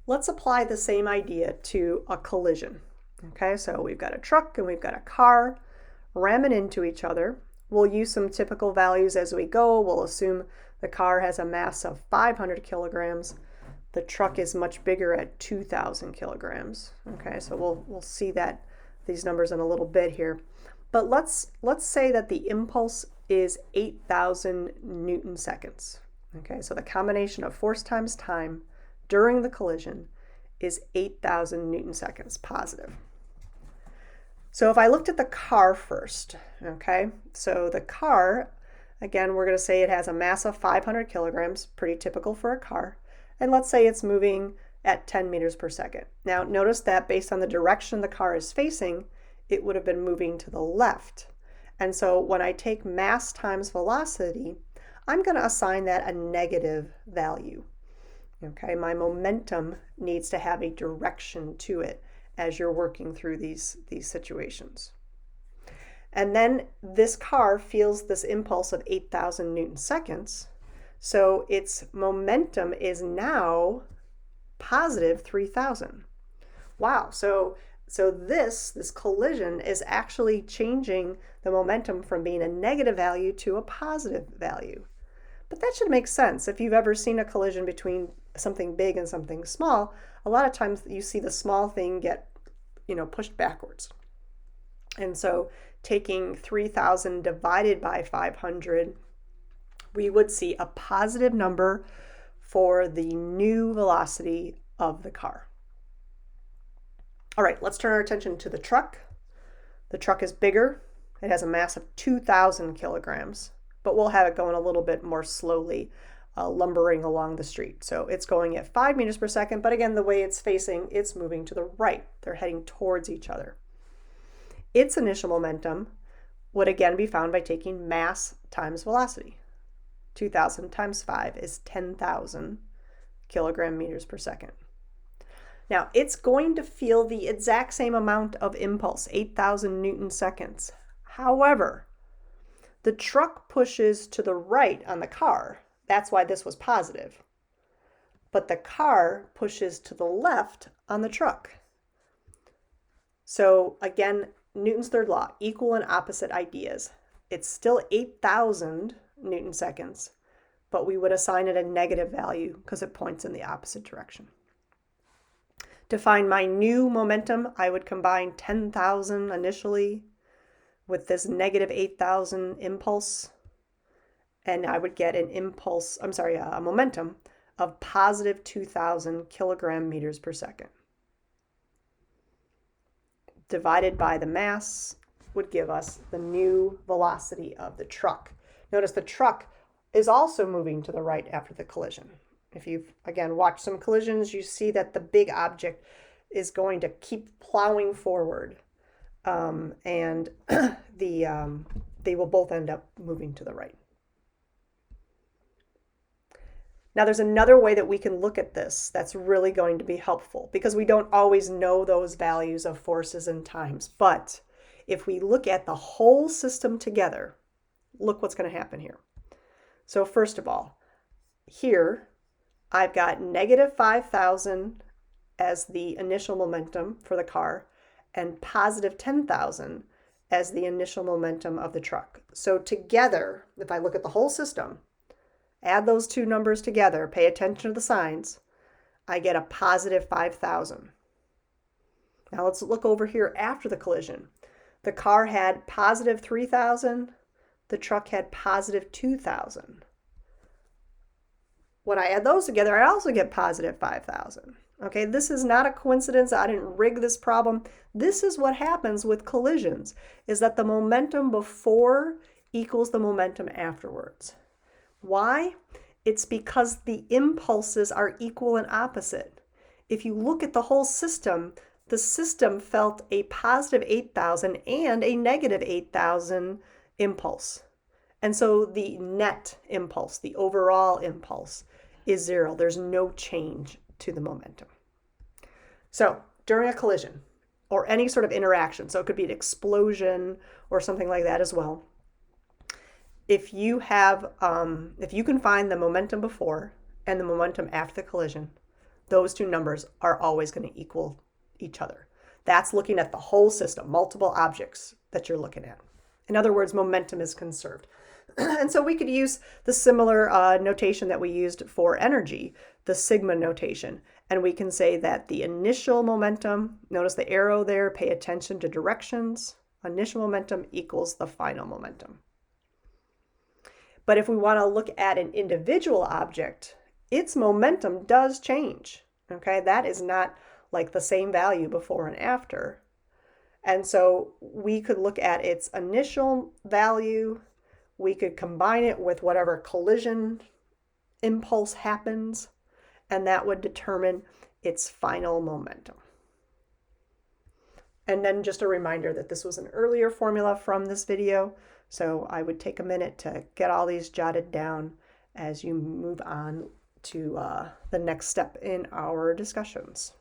Let's apply the same idea to a collision. Okay, so we've got a truck and we've got a car ramming into each other. We'll use some typical values as we go. We'll assume the car has a mass of 500 kilograms. The truck is much bigger at 2,000 kilograms. Okay, so we'll see that these numbers in a little bit here. But let's say that the impulse is 8,000 Newton seconds. Okay, so the combination of force times time during the collision is 8,000 Newton seconds positive. So if I looked at the car first, okay, so the car, again, we're going to say it has a mass of 500 kilograms, pretty typical for a car, and let's say it's moving at 10 meters per second. Now notice that based on the direction the car is facing, it would have been moving to the left. And so when I take mass times velocity, I'm going to assign that a negative value. Okay, my momentum needs to have a direction to it as you're working through these situations. And then this car feels this impulse of 8,000 Newton seconds, so its momentum is now positive 3,000. Wow, so this collision is actually changing the momentum from being a negative value to a positive value. But that should make sense. If you've ever seen a collision between something big and something small, a lot of times you see the small thing get, pushed backwards. And so taking 3,000 divided by 500, we would see a positive number for the new velocity of the car. All right, let's turn our attention to the truck. The truck is bigger. It has a mass of 2,000 kilograms, but we'll have it going a little bit more slowly, lumbering along the street. So it's going at 5 meters per second, but again, the way it's facing, it's moving to the right. They're heading towards each other. Its initial momentum would again be found by taking mass times velocity. 2,000 times 5 is 10,000 kilogram meters per second. Now, it's going to feel the exact same amount of impulse, 8,000 Newton seconds. However, the truck pushes to the right on the car. That's why this was positive. But the car pushes to the left on the truck. So again, Newton's third law, equal and opposite ideas. It's still 8,000 Newton seconds, but we would assign it a negative value because it points in the opposite direction. To find my new momentum, I would combine 10,000 initially with this negative 8,000 impulse, and I would get a momentum of positive 2,000 kilogram meters per second. Divided by the mass would give us the new velocity of the truck. Notice the truck is also moving to the right after the collision. If you've, again, watched some collisions, you see that the big object is going to keep plowing forward, and they will both end up moving to the right. Now, there's another way that we can look at this that's really going to be helpful, because we don't always know those values of forces and times. But if we look at the whole system together, look what's going to happen here. So first of all, here I've got negative 5,000 as the initial momentum for the car and positive 10,000 as the initial momentum of the truck. So together, if I look at the whole system, add those two numbers together, pay attention to the signs, I get a positive 5,000. Now let's look over here after the collision. The car had positive 3,000, the truck had positive 2,000. When I add those together, I also get positive 5,000. Okay, this is not a coincidence. I didn't rig this problem. This is what happens with collisions, is that the momentum before equals the momentum afterwards. Why? It's because the impulses are equal and opposite. If you look at the whole system, the system felt a positive 8,000 and a negative 8,000 impulse. And so the net impulse, the overall impulse, is zero. There's no change to the momentum. So during a collision or any sort of interaction, so it could be an explosion or something like that as well, if you can find the momentum before and the momentum after the collision, those two numbers are always going to equal each other. That's looking at the whole system, multiple objects that you're looking at. In other words, momentum is conserved. And so we could use the similar notation that we used for energy, the sigma notation. And we can say that the initial momentum, notice the arrow there, pay attention to directions. Initial momentum equals the final momentum. But if we want to look at an individual object, its momentum does change. Okay, that is not like the same value before and after. And so we could look at its initial value, we could combine it with whatever collision impulse happens, and that would determine its final momentum. And then just a reminder that this was an earlier formula from this video, so I would take a minute to get all these jotted down as you move on to the next step in our discussions.